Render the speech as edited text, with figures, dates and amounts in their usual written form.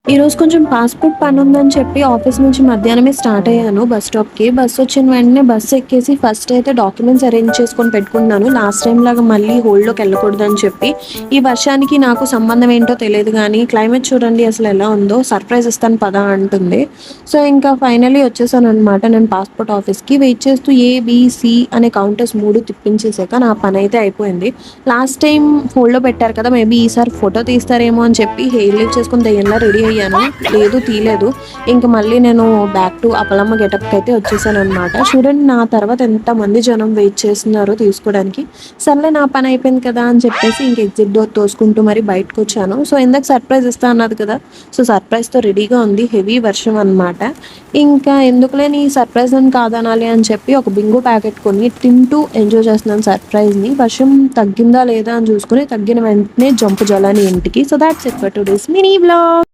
ఈరోజు కొంచెం పాస్‌పోర్ట్ పనుందని చెప్పి ఆఫీస్ నుంచి మధ్యాహ్నమే స్టార్ట్ అయ్యాను బస్ స్టాప్‌కి. బస్సొచ్చిన వెంటనే బస్ ఎక్కేసి ఫస్ట్ అయితే డాక్యుమెంట్స్ అరేంజ్ చేసుకొని పెట్టుకుంటున్నాను. లాస్ట్ టైమ్‌లాగా మళ్ళీ హోల్డ్‌లోకెళ్ళకూడదని చెప్పి. ఈ వర్షానికి నాకు సంబంధం ఏంటో తెలీదు గానీ, క్లైమేట్ చూడండి అసలెలా ఉందో. సర్ప్రైజ్ ఇస్తాను పదా అంటుంది. సో, ఇంకా ఫైనల్లీ వచ్చేసాననమాట నేను పాస్‌పోర్ట్ ఆఫీస్‌కి. వెయిట్ చేస్తూ ఏ, బీ, సి అనే కౌంటర్స్ 3 తిప్పించేసాక నా పనైతే అయిపోయింది. లాస్ట్ టైమ్ హోల్డ్‌లో పెట్టారు కదా! మేబీ ఈసారి ఫోటో తీస్తారేమో అని చెప్పి హెయిర్ లీవ్ చేసుకొని దెయ్యంలా రెడీ అయ్యాను. లేదు తీయలేదు. ఇంక మళ్ళీ నేను బ్యాక్ టు అప్పలమ్మ గెటప్‌కయితే వచ్చేసాననమాట. చూడండి నా తర్వాత ఎంతమంది జనం వెయిట్ చేస్తున్నారో తీసుకోవడానికి. సర్లే నా పని అయిపోయింది కదా! అని చెప్పేసి ఇంక ఎగ్జిట్ డోర్ తోసుకుంటూ మరి బయటకొచ్చాను. సో, ఇందాక సర్ప్రైజ్ ఇస్తా అన్నది కదా! సో, సర్ప్రైజ్‌తో రెడీగా ఉంది. హెవీ వర్షం అనమాట. ఇంకా ఎందుకులే నీ సర్ప్రైజ్‌ని కాదనాలి అని చెప్పి ఒక బింగో ప్యాకెట్ కొని తింటూ ఎంజాయ్ చేస్తున్నాను సర్ప్రైజ్‌ని. వర్షం తగ్గిందా లేదా అని చూసుకొని తగ్గిన వెంటనే జంప్ జలని ఇంటికి. So, thoughts it for today's mini vlog.